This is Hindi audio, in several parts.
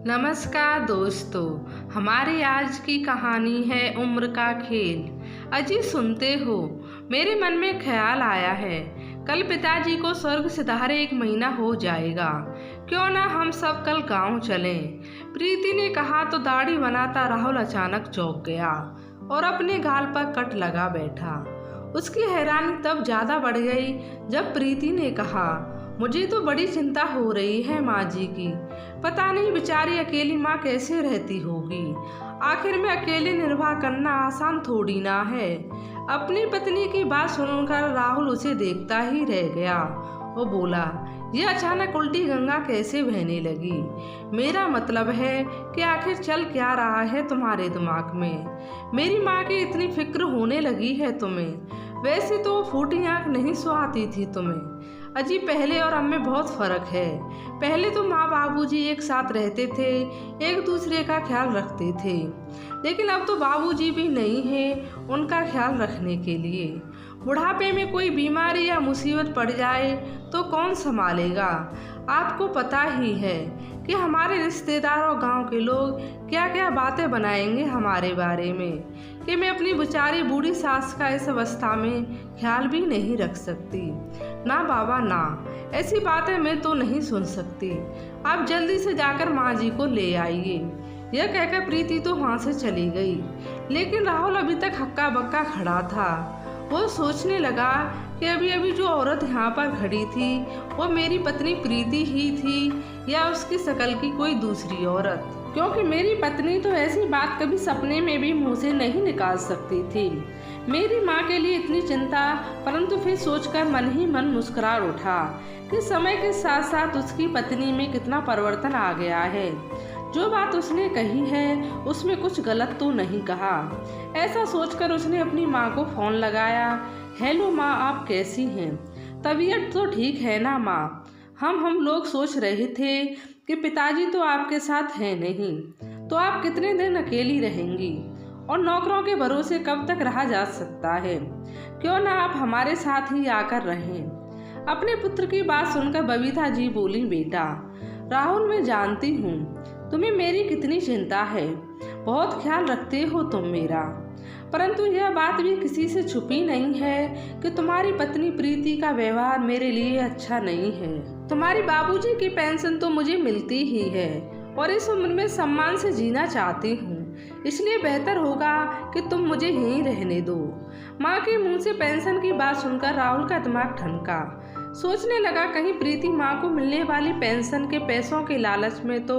नमस्कार दोस्तों, हमारी आज की कहानी है उम्र का खेल। अजी सुनते हो, मेरे मन में ख्याल आया है, कल पिताजी को स्वर्ग सिधारे 1 महीना हो जाएगा। क्यों ना हम सब कल गांव चलें। प्रीति ने कहा तो दाढ़ी बनाता राहुल अचानक चौंक गया और अपने गाल पर कट लगा बैठा। उसकी हैरानी तब ज्यादा बढ़ गई जब प्रीति ने कहा, मुझे तो बड़ी चिंता हो रही है माँ जी की। पता नहीं बेचारी अकेली माँ कैसे रहती होगी। आखिर में अकेले निर्वाह करना आसान थोड़ी ना है। अपनी पत्नी की बात सुनकर राहुल उसे देखता ही रह गया। वो बोला, ये अचानक उल्टी गंगा कैसे बहने लगी? मेरा मतलब है कि आखिर चल क्या रहा है तुम्हारे दिमाग में? मेरी माँ की इतनी फिक्र होने लगी है तुम्हें। वैसे तो फूटी आंख नहीं सुहाती थी तुम्हें। अजी पहले और अब में बहुत फर्क है। पहले तो माँ बाबूजी एक साथ रहते थे, एक दूसरे का ख्याल रखते थे, लेकिन अब तो बाबूजी भी नहीं है उनका ख्याल रखने के लिए। बुढ़ापे में कोई बीमारी या मुसीबत पड़ जाए तो कौन संभालेगा? आपको पता ही है कि हमारे रिश्तेदार और गांव के लोग क्या क्या बातें बनाएंगे हमारे बारे में कि मैं अपनी बेचारी बूढ़ी सास का इस अवस्था में ख्याल भी नहीं रख सकती। ना बाबा ना, ऐसी बातें मैं तो नहीं सुन सकती। आप जल्दी से जाकर माँ जी को ले आइए। यह कहकर प्रीति तो वहाँ से चली गई, लेकिन राहुल अभी तक हक्का बक्का खड़ा था। वो सोचने लगा कि अभी अभी जो औरत यहाँ पर खड़ी थी वो मेरी पत्नी प्रीति ही थी या उसकी शक्ल की कोई दूसरी औरत, क्योंकि मेरी पत्नी तो ऐसी बात कभी सपने में भी मुंह से नहीं निकाल सकती थी। मेरी माँ के लिए इतनी चिंता, परंतु फिर सोचकर मन ही मन मुस्कुरा उठा कि समय के साथ साथ उसकी पत्नी में कितना परिवर्तन आ गया है। जो बात उसने कही है उसमें कुछ गलत तो नहीं कहा। ऐसा सोचकर उसने अपनी माँ को फोन लगाया। हेलो माँ, आप कैसी हैं? तबीयत तो ठीक है ना माँ? हम लोग सोच रहे थे कि पिताजी तो आपके साथ हैं नहीं, तो आप कितने दिन अकेली रहेंगी और नौकरों के भरोसे कब तक रहा जा सकता है? क्यों ना आप हमारे साथ ही आकर रहें। अपने पुत्र की बात सुनकर बबीता जी बोली, बेटा राहुल, मैं जानती हूँ तुम्हें मेरी कितनी चिंता है, बहुत ख्याल रखते हो तुम मेरा, परंतु यह बात भी किसी से छुपी नहीं है कि तुम्हारी पत्नी प्रीति का व्यवहार मेरे लिए अच्छा नहीं है। तुम्हारी बाबूजी की पेंशन तो मुझे मिलती ही है और इस उम्र में सम्मान से जीना चाहती हूँ, इसलिए बेहतर होगा कि तुम मुझे यहीं रहने दो। माँ के मुंह से पेंशन की बात सुनकर राहुल का दिमाग ठनका। सोचने लगा कहीं प्रीति माँ को मिलने वाली पेंशन के पैसों के लालच में तो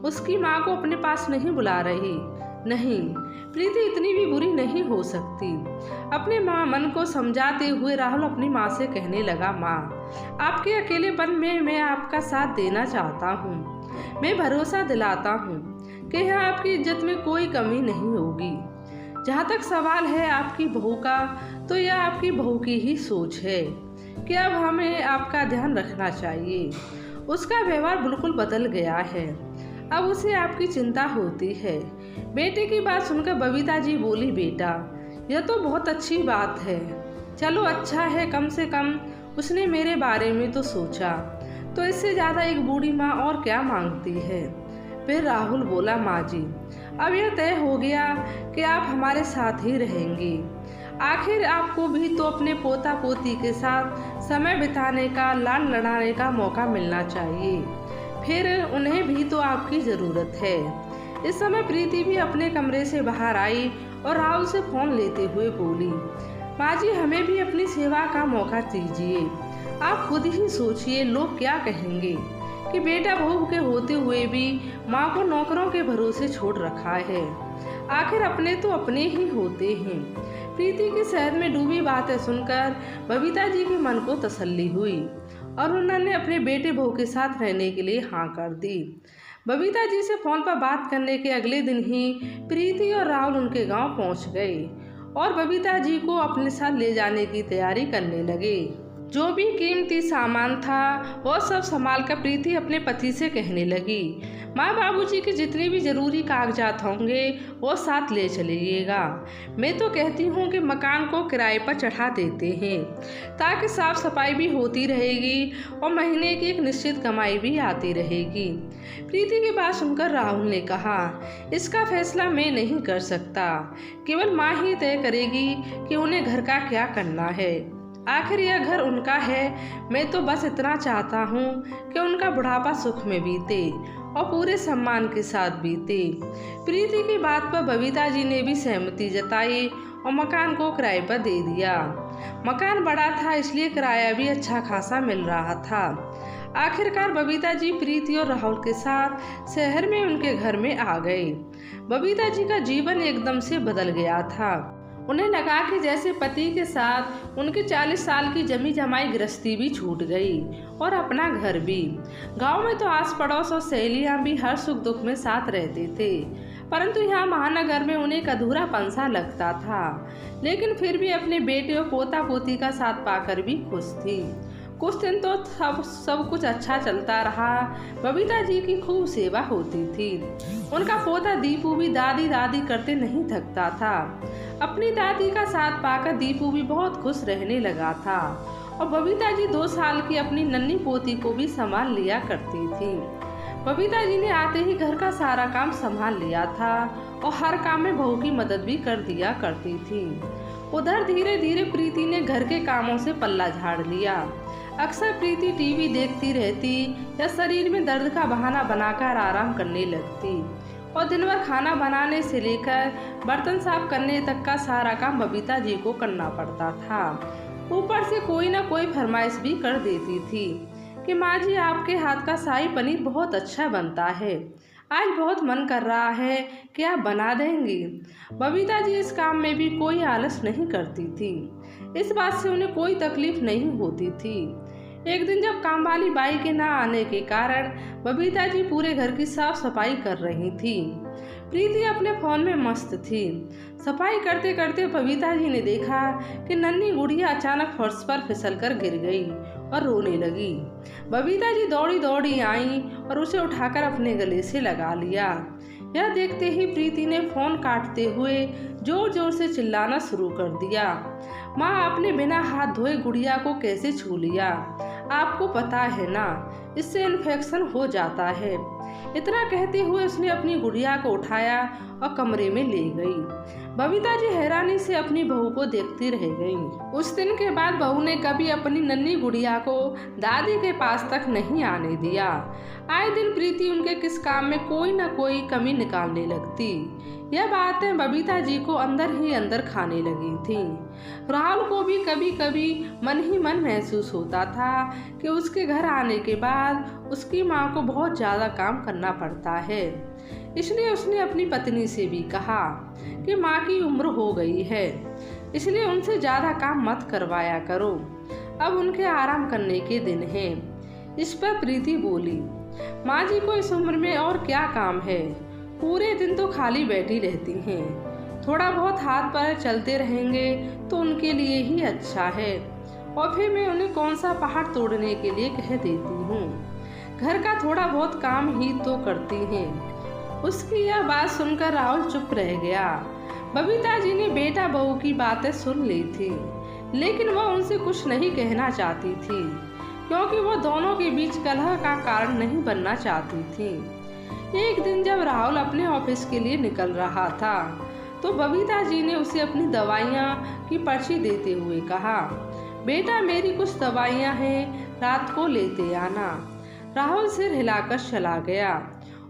उसकी माँ को अपने पास नहीं बुला रही। नहीं, प्रीति इतनी भी बुरी नहीं हो सकती। अपने माँ मन को समझाते हुए राहुल अपनी माँ से कहने लगा, माँ आपके अकेलेपन में मैं आपका साथ देना चाहता हूँ। मैं भरोसा दिलाता हूँ कि यहाँ आपकी इज्जत में कोई कमी नहीं होगी। जहाँ तक सवाल है आपकी बहू का, तो यह आपकी बहू की ही सोच है कि अब हमें आपका ध्यान रखना चाहिए। उसका व्यवहार बिल्कुल बदल गया है, अब उसे आपकी चिंता होती है। बेटे की बात सुनकर बबीता जी बोली, बेटा यह तो बहुत अच्छी बात है। चलो अच्छा है, कम से कम उसने मेरे बारे में तो सोचा, तो इससे ज़्यादा एक बूढ़ी माँ और क्या मांगती है। फिर राहुल बोला, माँ जी अब यह तय हो गया कि आप हमारे साथ ही रहेंगी। आखिर आपको भी तो अपने पोता पोती के साथ समय बिताने का, लाड लड़ाने का मौका मिलना चाहिए। फिर उन्हें भी तो आपकी ज़रूरत है। इस समय प्रीति भी अपने कमरे से बाहर आई और राहुल से फ़ोन लेते हुए बोली, माँ जी हमें भी अपनी सेवा का मौका दीजिए। आप खुद ही सोचिए लोग क्या कहेंगे कि बेटा बहू के होते हुए भी माँ को नौकरों के भरोसे छोड़ रखा है। आखिर अपने तो अपने ही होते हैं। प्रीति की शहर में डूबी बातें सुनकर बबीता जी के मन को तसल्ली हुई और उन्होंने अपने बेटे बहू के साथ रहने के लिए हाँ कर दी। बबीता जी से फ़ोन पर बात करने के अगले दिन ही प्रीति और राहुल उनके गांव पहुंच गए और बबीता जी को अपने साथ ले जाने की तैयारी करने लगे। जो भी कीमती सामान था वह सब संभाल कर प्रीति अपने पति से कहने लगी, माँ बाबूजी के जितने भी ज़रूरी कागजात होंगे वो साथ ले चलिएगा। मैं तो कहती हूँ कि मकान को किराए पर चढ़ा देते हैं, ताकि साफ सफाई भी होती रहेगी और महीने की एक निश्चित कमाई भी आती रहेगी। प्रीति की बात सुनकर राहुल ने कहा, इसका फैसला मैं नहीं कर सकता, केवल माँ ही तय करेगी कि उन्हें घर का क्या करना है। आखिर यह घर उनका है। मैं तो बस इतना चाहता हूँ कि उनका बुढ़ापा सुख में बीते और पूरे सम्मान के साथ बीते। प्रीति की बात पर बबीता जी ने भी सहमति जताई और मकान को किराए पर दे दिया। मकान बड़ा था, इसलिए किराया भी अच्छा खासा मिल रहा था। आखिरकार बबीता जी प्रीति और राहुल के साथ शहर में उनके घर में आ गए। बबीता जी का जीवन एकदम से बदल गया था। उन्हें लगा कि जैसे पति के साथ उनके 40 साल की जमी जमाई गृहस्थी भी छूट गई और अपना घर भी। गांव में तो आस पड़ोस और सहेलियां भी हर सुख दुख में साथ रहते थे, परंतु यहाँ महानगर में उन्हें एक अधूरापन सा लगता था। लेकिन फिर भी अपने बेटे और पोता पोती का साथ पाकर भी खुश थी। कुछ दिन तो सब कुछ अच्छा चलता रहा। बबीता जी की खूब सेवा होती थी। उनका पोता दीपू भी दादी दादी करते नहीं थकता था। अपनी दादी का साथ पाकर दीपू भी बहुत खुश रहने लगा था और बबीता जी 2 साल की अपनी नन्ही पोती को भी संभाल लिया करती थी। बबीता जी ने आते ही घर का सारा काम संभाल लिया था और हर काम में बहू की मदद भी कर दिया करती थी। उधर धीरे धीरे प्रीति ने घर के कामों से पल्ला झाड़ लिया। अक्सर प्रीति टीवी देखती रहती या शरीर में दर्द का बहाना बनाकर आराम करने लगती और दिन भर खाना बनाने से लेकर बर्तन साफ करने तक का सारा काम बबीता जी को करना पड़ता था। ऊपर से कोई ना कोई फरमाइश भी कर देती थी कि माँ जी आपके हाथ का शाही पनीर बहुत अच्छा बनता है, आज बहुत मन कर रहा है कि आप बना देंगी। बबीता जी इस काम में भी कोई आलस नहीं करती थी। इस बात से उन्हें कोई तकलीफ नहीं होती थी। एक दिन जब काम वाली बाई के ना आने के कारण बबीता जी पूरे घर की साफ सफाई कर रही थी। प्रीति अपने फोन में मस्त थी। सफाई करते करते बबीता जी ने देखा कि नन्ही गुड़िया अचानक फर्श पर फिसलकर गिर गई और रोने लगी। बबीता जी दौड़ी दौड़ी आई और उसे उठाकर अपने गले से लगा लिया। यह देखते ही प्रीति ने फोन काटते हुए जोर जोर से चिल्लाना शुरू कर दिया, माँ आपने बिना हाथ धोए गुड़िया को कैसे छू लिया? आपको पता है ना, इससे इन्फेक्शन हो जाता है। इतना कहते हुए उसने अपनी गुड़िया को उठाया और कमरे में ले गई। बबीता जी हैरानी से अपनी बहू को देखती रह गईं। उस दिन के बाद बहू ने कभी अपनी नन्ही गुड़िया को दादी के पास तक नहीं आने दिया। आए दिन प्रीति उनके किस काम में कोई न कोई कमी निकालने लगती। यह बातें बबीता जी को अंदर ही अंदर खाने लगी थी। राहुल को भी कभी कभी मन ही मन महसूस होता था कि उसके घर आने के बाद उसकी माँ को बहुत ज़्यादा काम करना पड़ता है। इसलिए उसने अपनी पत्नी से भी कहा कि माँ की उम्र हो गई है, इसलिए उनसे ज़्यादा काम मत करवाया करो, अब उनके आराम करने के दिन हैं। इस पर प्रीति बोली, माँ जी को इस उम्र में और क्या काम है, पूरे दिन तो खाली बैठी रहती हैं। थोड़ा बहुत हाथ पैर चलते रहेंगे तो उनके लिए ही अच्छा है, और फिर मैं उन्हें कौन सा पहाड़ तोड़ने के लिए कह देती हूँ, घर का थोड़ा बहुत काम ही तो करती हैं। उसकी यह बात सुनकर राहुल चुप रह गया। बबीता जी ने बेटा बहू की बातें सुन ली थी, लेकिन वह उनसे कुछ नहीं कहना चाहती थी, क्योंकि वो दोनों के बीच कलह का कारण नहीं बनना चाहती थी। एक दिन जब राहुल अपने ऑफिस के लिए निकल रहा था तो बबीता जी ने उसे अपनी दवाइयाँ की पर्ची देते हुए कहा, बेटा मेरी कुछ दवाइयाँ हैं, रात को लेते आना। राहुल सिर हिलाकर चला गया।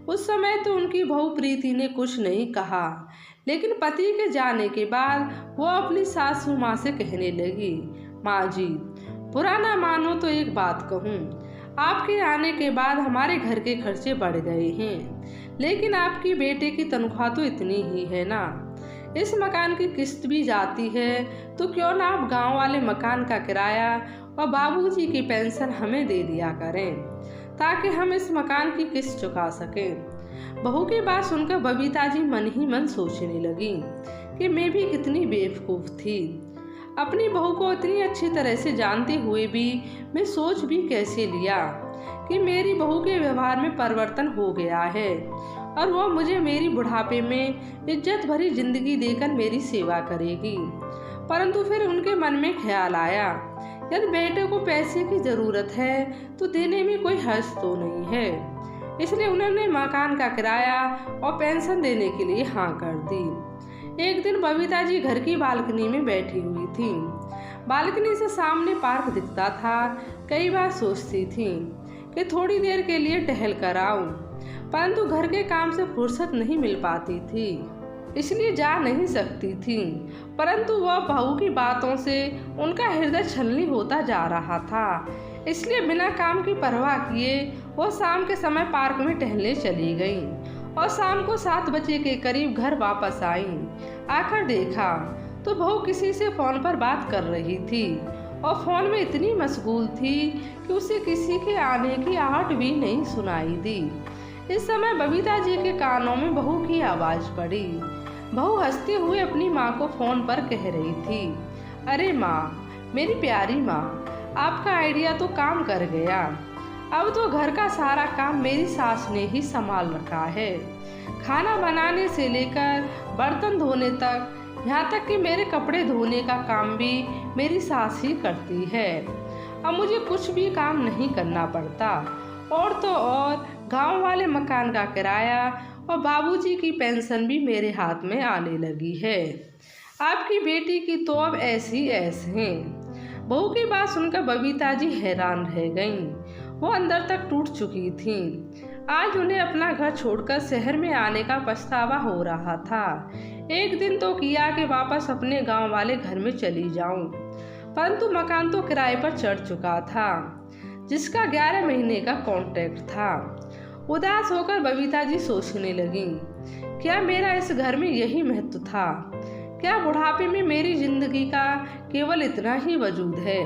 उस समय तो उनकी बहू प्रीति ने कुछ नहीं कहा, लेकिन पति के जाने के बाद वो अपनी सासू माँ से कहने लगी, माँ जी बुरा ना मानो तो एक बात कहूँ, आपके आने के बाद हमारे घर के खर्चे बढ़ गए हैं, लेकिन आपकी बेटे की तनख्वाह तो इतनी ही है ना, इस मकान की किस्त भी जाती है, तो क्यों ना आप गांव वाले मकान का किराया और बाबूजी की पेंशन हमें दे दिया करें, ताकि हम इस मकान की किस्त चुका सकें। बहू की बात सुनकर बबीता जी मन ही मन सोचने लगी कि मैं भी कितनी बेवकूफ़ थी। अपनी बहू को इतनी अच्छी तरह से जानते हुए भी मैं सोच भी कैसे लिया कि मेरी बहू के व्यवहार में परिवर्तन हो गया है और वो मुझे मेरी बुढ़ापे में इज्जत भरी जिंदगी देकर मेरी सेवा करेगी। परंतु फिर उनके मन में ख्याल आया, यदि बेटे को पैसे की जरूरत है तो देने में कोई हर्ज तो नहीं है। इसलिए उन्होंने मकान का किराया और पेंशन देने के लिए हाँ कर दी। एक दिन बबीता जी घर की बालकनी में बैठी हुई थी। बालकनी से सामने पार्क दिखता था। कई बार सोचती थी कि थोड़ी देर के लिए टहल कर आऊं, परंतु घर के काम से फुर्सत नहीं मिल पाती थी, इसलिए जा नहीं सकती थी। परंतु वह बहू की बातों से उनका हृदय छलनी होता जा रहा था। इसलिए बिना काम की परवाह किए वो शाम के समय पार्क में टहलने चली गई और शाम को 7 बजे के करीब घर वापस आई। आकर देखा तो बहू किसी से फोन पर बात कर रही थी और फोन में इतनी मशगूल थी कि उसे किसी के आने की आहट भी नहीं सुनाई दी। इस समय बबीता जी के कानों में बहू की आवाज पड़ी। बहू हंसते हुए अपनी माँ को फोन पर कह रही थी, अरे माँ, मेरी प्यारी माँ, आपका आइडिया तो काम कर गया। अब तो घर का सारा काम मेरी सास ने ही संभाल रखा है। खाना बनाने से लेकर बर्तन धोने तक, यहाँ तक कि मेरे कपड़े धोने का काम भी मेरी सास ही करती है। अब मुझे कुछ भी काम नहीं करना पड़ता। और तो और गांव वाले मकान का किराया और बाबूजी की पेंशन भी मेरे हाथ में आने लगी है। आपकी बेटी की तो अब ऐसी ऐसे हैं। बहू की बात सुनकर बबीता जी हैरान रह गईं। वो अंदर तक टूट चुकी थीं। आज उन्हें अपना घर छोड़कर शहर में आने का पछतावा हो रहा था। एक दिन तो किया कि वापस अपने गांव वाले घर में चली जाऊं, परंतु मकान तो किराए पर चढ़ चुका था, जिसका 11 महीने का कॉन्ट्रैक्ट था। उदास होकर बबीता जी सोचने लगी, क्या मेरा इस घर में यही महत्व था? क्या बुढ़ापे में मेरी जिंदगी का केवल इतना ही वजूद है?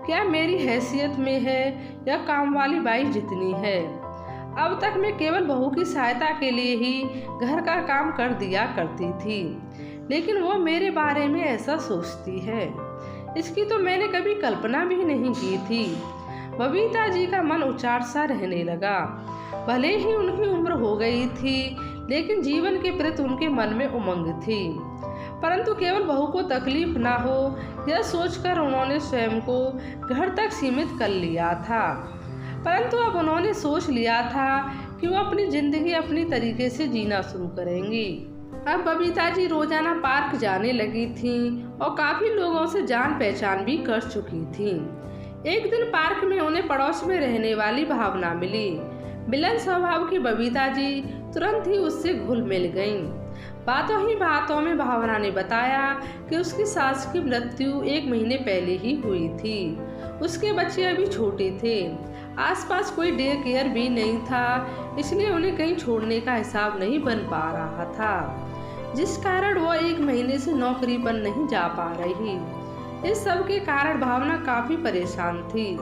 क्या मेरी हैसियत में है या काम वाली बाई जितनी है? अब तक मैं केवल बहू की सहायता के लिए ही घर का काम कर दिया करती थी, लेकिन वो मेरे बारे में ऐसा सोचती है, इसकी तो मैंने कभी कल्पना भी नहीं की थी। बबीता जी का मन उचाट सा रहने लगा। भले ही उनकी उम्र हो गई थी, लेकिन जीवन के प्रति उनके मन में उमंग थी। परंतु केवल बहू को तकलीफ ना हो, यह सोचकर उन्होंने स्वयं को घर तक सीमित कर लिया था। परंतु अब उन्होंने सोच लिया था कि वो अपनी जिंदगी अपनी तरीके से जीना शुरू करेंगी। अब बबीता जी रोजाना पार्क जाने लगी थीं और काफी लोगों से जान पहचान भी कर चुकी थीं। एक दिन पार्क में उन्हें पड़ोस में रहने वाली भावना मिली। विलन स्वभाव की बबीता जी तुरंत ही उससे घुल मिल गईं। बातों ही बातों में भावना ने बताया कि उसकी सास की मृत्यु 1 महीने पहले ही हुई थी। उसके बच्चे अभी छोटे थे, आसपास कोई डे केयर भी नहीं था, इसलिए उन्हें कहीं छोड़ने का हिसाब नहीं बन पा रहा था, जिस कारण वो 1 महीने से नौकरी पर नहीं जा पा रही। इस सब के कारण भावना काफी परेशान थी।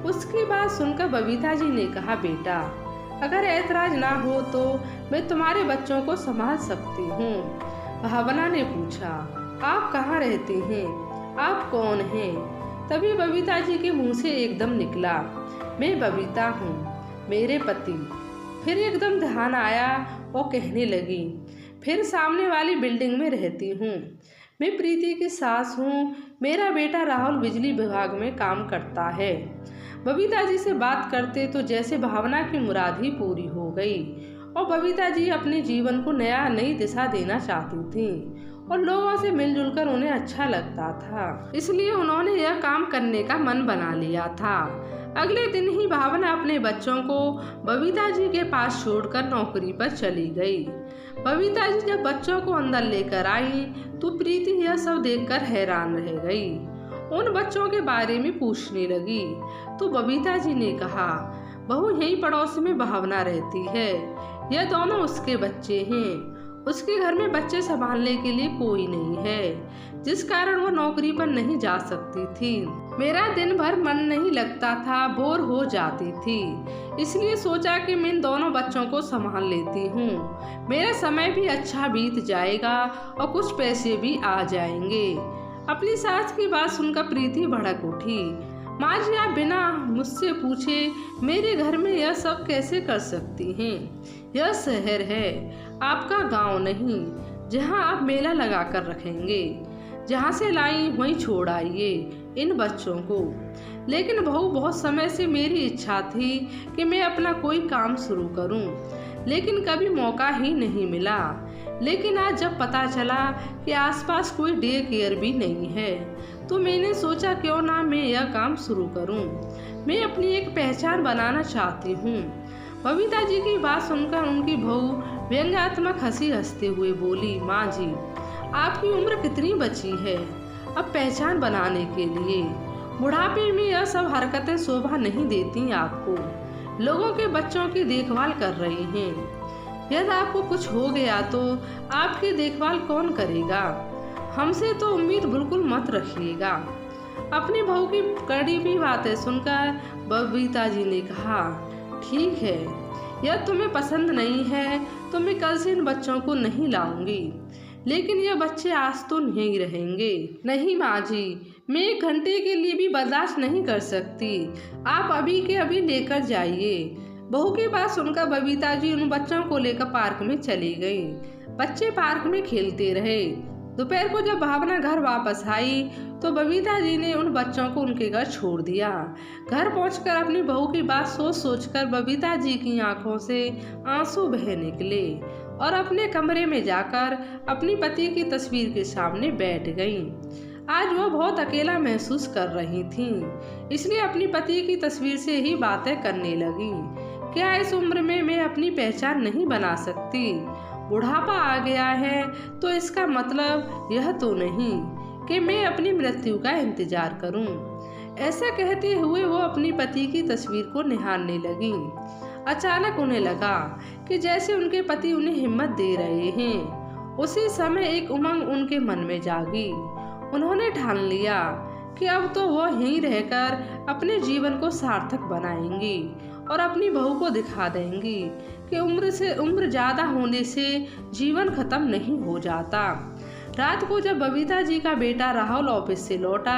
उसकी बात सुनकर बबीता जी ने कहा, बेटा, अगर ऐतराज ना हो तो मैं तुम्हारे बच्चों को संभाल सकती हूँ। भावना ने पूछा, आप कहाँ रहती हैं? आप कौन हैं? तभी बबीता जी के मुंह से एकदम निकला, मैं बबीता हूँ, मेरे पति। फिर एकदम ध्यान आया और कहने लगी, फिर सामने वाली बिल्डिंग में रहती हूँ। मैं प्रीति की सास हूँ। मेरा बेटा राहुल बिजली विभाग में काम करता है। बबीता जी से बात करते तो जैसे भावना की मुराद ही पूरी हो गई और बबीता जी अपने जीवन को नई दिशा देना चाहती थीं और लोगों से मिलजुल कर उन्हें अच्छा लगता था, इसलिए उन्होंने यह काम करने का मन बना लिया था। अगले दिन ही भावना अपने बच्चों को बबीता जी के पास छोड़कर नौकरी पर चली गई। बबीता जी जब बच्चों को अंदर लेकर आई तो प्रीति यह सब देखकर हैरान रह गई। उन बच्चों के बारे में पूछने लगी तो बबीता जी ने कहा, बहू यही पड़ोस में भावना रहती है, यह दोनों उसके बच्चे हैं। उसके घर में बच्चे संभालने के लिए कोई नहीं है, जिस कारण वो नौकरी पर नहीं जा सकती थी। मेरा दिन भर मन नहीं लगता था, बोर हो जाती थी, इसलिए सोचा कि मैं इन दोनों बच्चों को संभाल लेती हूँ। मेरा समय भी अच्छा बीत जाएगा और कुछ पैसे भी आ जाएंगे। अपनी सास की बात सुनकर प्रीति भड़क उठी। माँ जी, आप बिना मुझसे पूछे मेरे घर में यह सब कैसे कर सकती हैं? यह शहर है, आपका गांव नहीं, जहां आप मेला लगा कर रखेंगे। जहां से लाई वहीं छोड़ आइए इन बच्चों को। लेकिन बहू, बहुत समय से मेरी इच्छा थी कि मैं अपना कोई काम शुरू करूं, लेकिन कभी मौका ही नहीं मिला। लेकिन आज जब पता चला कि आसपास कोई डे केयर भी नहीं है, तो मैंने सोचा क्यों ना मैं यह काम शुरू करूं। मैं अपनी एक पहचान बनाना चाहती हूं। बबीता जी की बात सुनकर उनकी बहू व्यंग्यात्मक हंसी हंसते हुए बोली, माँ जी, आपकी उम्र कितनी बची है अब पहचान बनाने के लिए? बुढ़ापे में यह सब हरकतें शोभा नहीं देती आपको। लोगों के बच्चों की देखभाल कर रही हैं। यदि आपको कुछ हो गया तो आपकी देखभाल कौन करेगा? हमसे तो उम्मीद बिल्कुल मत रखिएगा। अपनी बहू की कड़ी भी बातें सुनकर बबीता जी ने कहा, ठीक है, यह तुम्हें पसंद नहीं है तो मैं कल से इन बच्चों को नहीं लाऊंगी। लेकिन ये बच्चे आज तो नहीं रहेंगे। नहीं माँ जी, मैं 1 घंटे के लिए भी बर्दाश्त नहीं कर सकती। आप अभी के अभी लेकर जाइए। बहू की बात सुनकर बबीता जी उन बच्चों को लेकर पार्क में चली गई। बच्चे पार्क में खेलते रहे। दोपहर को जब भावना घर वापस आई तो बबीता जी ने उन बच्चों को उनके घर छोड़ दिया। घर पहुंचकर अपनी बहू की बात सोच सोचकर बबीता जी की आंखों से आंसू बह निकले और अपने कमरे में जाकर अपनी पति की तस्वीर के सामने बैठ गईं। आज वह बहुत अकेला महसूस कर रही थीं, इसलिए अपनी पति की तस्वीर से ही बातें करने लगीं। क्या इस उम्र में मैं अपनी पहचान नहीं बना सकती? बुढ़ापा आ गया है तो इसका मतलब यह तो नहीं कि मैं अपनी मृत्यु का इंतजार करूं। ऐसा कहते हुए वो अपनी पति की तस्वीर को निहारने लगी। अचानक उन्हें लगा कि जैसे उनके पति उन्हें हिम्मत दे रहे हैं। उसी समय एक उमंग उनके मन में जागी। उन्होंने ठान लिया कि अब तो वो यहीं रहकर अपने जीवन को सार्थक बनाएंगी और अपनी बहू को दिखा देंगी कि उम्र ज्यादा होने से जीवन खत्म नहीं हो जाता। रात को जब बबीता जी का बेटा राहुल ऑफिस से लौटा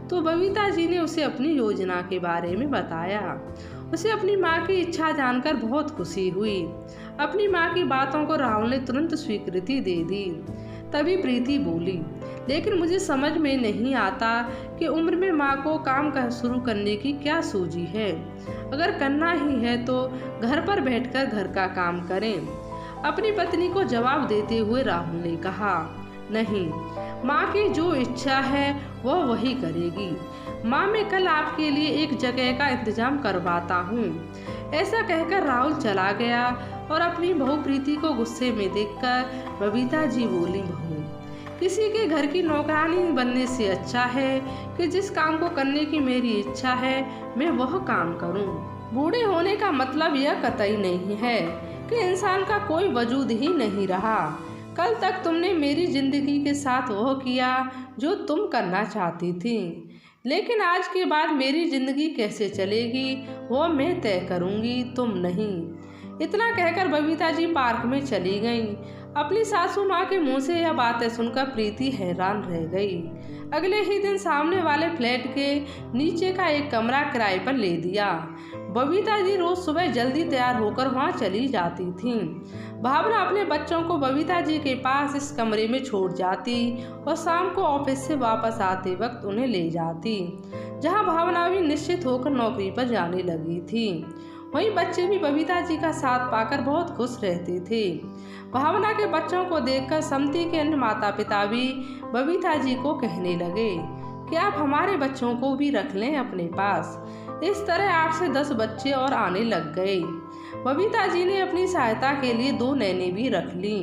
तो बबीता जी ने उसे अपनी योजना के बारे में बताया। उसे अपनी माँ की इच्छा जानकर बहुत खुशी हुई। अपनी माँ की बातों को राहुल ने तुरंत स्वीकृति दे दी। तभी प्रीति बोली, लेकिन मुझे समझ में नहीं आता कि उम्र में माँ को काम शुरू करने की क्या सूझी है। अगर करना ही है तो घर पर बैठकर घर का काम करें। अपनी पत्नी को जवाब देते हुए राहुल ने कहा, नहीं, माँ की जो इच्छा है वह वही करेगी। माँ, मैं कल आपके लिए एक जगह का इंतजाम करवाता हूँ। ऐसा कहकर राहुल चला गया और अपनी बहू प्रीति को गुस्से में देखकर बबीता जी बोली, बहू, किसी के घर की नौकरानी बनने से अच्छा है कि जिस काम को करने की मेरी इच्छा है मैं वह काम करूं। बूढ़े होने का मतलब यह कतई नहीं है कि इंसान का कोई वजूद ही नहीं रहा। कल तक तुमने मेरी जिंदगी के साथ वह किया जो तुम करना चाहती थी, लेकिन आज के बाद मेरी जिंदगी कैसे चलेगी वो मैं तय करूंगी, तुम नहीं। इतना कहकर बबीता जी पार्क में चली गईं। अपनी सासू माँ के मुंह से यह बातें सुनकर प्रीति हैरान रह गई। अगले ही दिन सामने वाले फ्लैट के नीचे का एक कमरा किराए पर ले दिया। बबीता जी रोज सुबह जल्दी तैयार होकर वहाँ चली जाती थीं। भावना अपने बच्चों को बबीता जी के पास इस कमरे में छोड़ जाती और शाम को ऑफिस से वापस आते वक्त उन्हें ले जाती, जहाँ भावना भी निश्चित होकर नौकरी पर जाने लगी थी। वहीं बच्चे भी बबीता जी का साथ पाकर बहुत खुश रहते थे। भावना के बच्चों को देखकर समती के अन्य माता पिता भी बबीता जी को कहने लगे कि आप हमारे बच्चों को भी रख लें अपने पास। इस तरह 8 से 10 बच्चे और आने लग गए। बबीता जी ने अपनी सहायता के लिए 2 नैनी भी रख ली,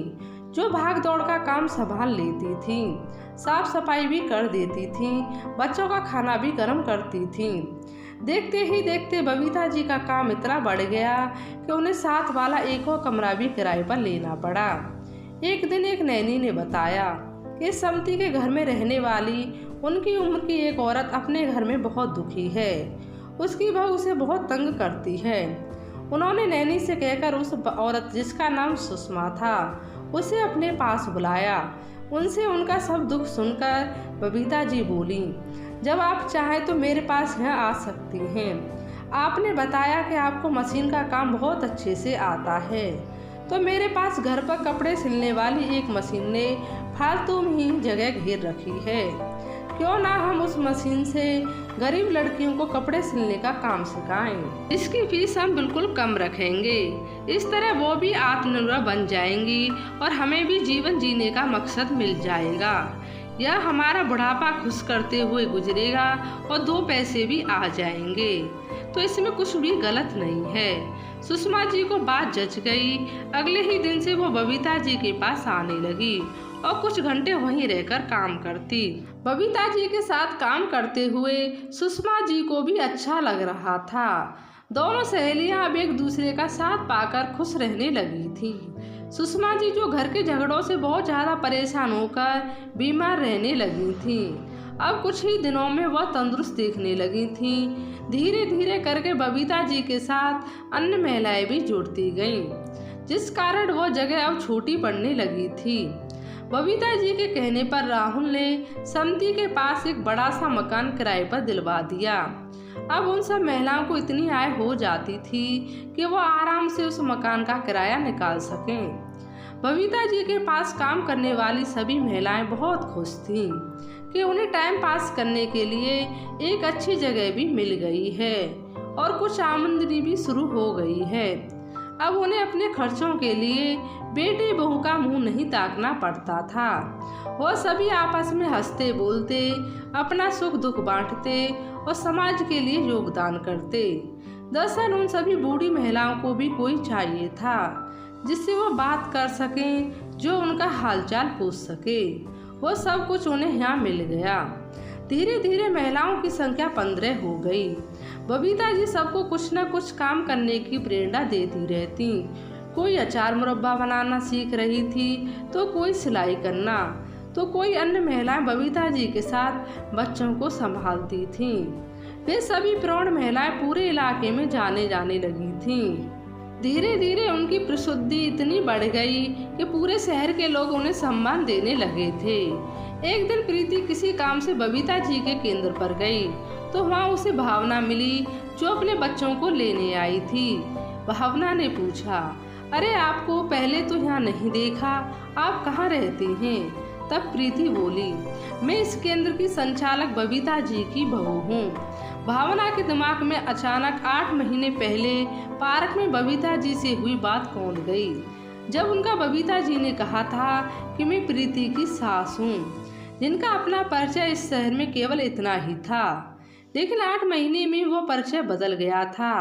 जो भाग दौड़ का काम संभाल लेती थी, साफ सफाई भी कर देती थी, बच्चों का खाना भी गर्म करती थी। देखते ही देखते बबीता जी का काम इतना बढ़ गया कि उन्हें साथ वाला एक और कमरा भी किराए पर लेना पड़ा। एक दिन एक नैनी ने बताया कि समती के घर में रहने वाली उनकी उम्र की एक औरत अपने घर में बहुत दुखी है। उसकी बहू उसे बहुत तंग करती है। उन्होंने नैनी से कहकर उस औरत, जिसका नाम सुषमा था, उसे अपने पास बुलाया। उनसे उनका सब दुख सुनकर बबीता जी बोली, जब आप चाहें तो मेरे पास यहाँ आ सकती हैं। आपने बताया कि आपको मशीन का काम बहुत अच्छे से आता है, तो मेरे पास घर पर कपड़े सिलने वाली एक मशीन ने फालतू में ही जगह घेर रखी है। क्यों ना हम उस मशीन से गरीब लड़कियों को कपड़े सिलने का काम सिखाएं। इसकी फीस हम बिल्कुल कम रखेंगे। इस तरह वो भी आत्मनिर्भर बन जाएंगी और हमें भी जीवन जीने का मकसद मिल जाएगा। यह हमारा बुढ़ापा खुश करते हुए गुजरेगा और 2 पैसे भी आ जाएंगे, तो इसमें कुछ भी गलत नहीं है। सुषमा जी को बात जच गई। अगले ही दिन से वो बबीता जी के पास आने लगी और कुछ घंटे वहीं रहकर काम करती। बबीता जी के साथ काम करते हुए सुषमा जी को भी अच्छा लग रहा था। दोनों सहेलियां अब एक दूसरे का साथ पाकर खुश रहने लगी थी। सुषमा जी जो घर के झगड़ों से बहुत ज़्यादा परेशान होकर बीमार रहने लगी थी, अब कुछ ही दिनों में वह तंदुरुस्त दिखने लगी थी। धीरे धीरे करके बबीता जी के साथ अन्य महिलाएं भी जुड़ती गईं, जिस कारण वह जगह अब छोटी पड़ने लगी थी। बबीता जी के कहने पर राहुल ने समती के पास एक बड़ा सा मकान किराए पर दिलवा दिया। अब उन सब महिलाओं को इतनी आय हो जाती थी कि वो आराम से उस मकान का किराया निकाल सकें। बबीता जी के पास काम करने वाली सभी महिलाएं बहुत खुश थीं कि उन्हें टाइम पास करने के लिए एक अच्छी जगह भी मिल गई है और कुछ आमदनी भी शुरू हो गई है। अब उन्हें अपने खर्चों के लिए बेटी बहू का मुंह नहीं ताकना पड़ता था। वो सभी आपस में हंसते बोलते, अपना सुख दुख बांटते और समाज के लिए योगदान करते। दरअसल उन सभी बूढ़ी महिलाओं को भी कोई चाहिए था जिससे वो बात कर सकें, जो उनका हालचाल पूछ सके। वो सब कुछ उन्हें यहाँ मिल गया। धीरे धीरे महिलाओं की संख्या 15 हो गई। बबीता जी सबको कुछ न कुछ काम करने की प्रेरणा देती रहती। कोई अचार मुरब्बा बनाना सीख रही थी, तो कोई सिलाई करना, तो कोई अन्य महिलाएं बबीता जी के साथ बच्चों को संभालती थीं। वे सभी प्रौढ़ महिलाएं पूरे इलाके में जाने लगी थीं। धीरे धीरे उनकी प्रसिद्धि इतनी बढ़ गई कि पूरे शहर के लोग उन्हें सम्मान देने लगे थे। एक दिन प्रीति किसी काम से बबीता जी के केंद्र पर गई, तो वहाँ उसे भावना मिली, जो अपने बच्चों को लेने आई थी। भावना ने पूछा, अरे आपको पहले तो यहाँ नहीं देखा, आप कहाँ रहती हैं? तब प्रीति बोली, मैं इस केंद्र की संचालक बबीता जी की बहू हूँ। भावना के दिमाग में अचानक 8 महीने पहले पार्क में बबीता जी से हुई बात कौन गई, जब उनका बबीता जी ने कहा था कि मैं प्रीति की सास हूँ, जिनका अपना परिचय इस शहर में केवल इतना ही था। लेकिन 8 महीने में वो परिचय बदल गया था।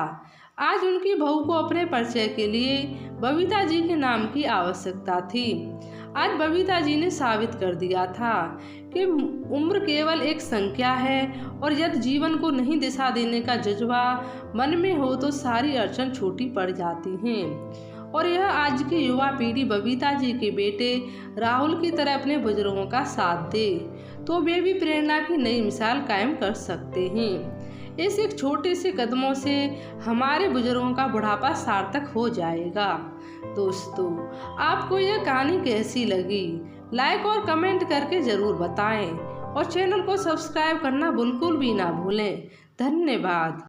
आज उनकी बहू को अपने परिचय के लिए बबीता जी के नाम की आवश्यकता थी। आज बबीता जी ने साबित कर दिया था कि उम्र केवल एक संख्या है और यदि जीवन को नहीं दिशा देने का जज्बा मन में हो तो सारी अड़चन छोटी पड़ जाती हैं। और यह आज की युवा पीढ़ी बबीता जी के बेटे राहुल की तरह अपने बुजुर्गों का साथ दे, तो वे भी प्रेरणा की नई मिसाल कायम कर सकते हैं। इस एक छोटे से कदमों से हमारे बुजुर्गों का बुढ़ापा सार्थक हो जाएगा। दोस्तों, आपको यह कहानी कैसी लगी? लाइक और कमेंट करके ज़रूर बताएं और चैनल को सब्सक्राइब करना बिल्कुल भी ना भूलें। धन्यवाद।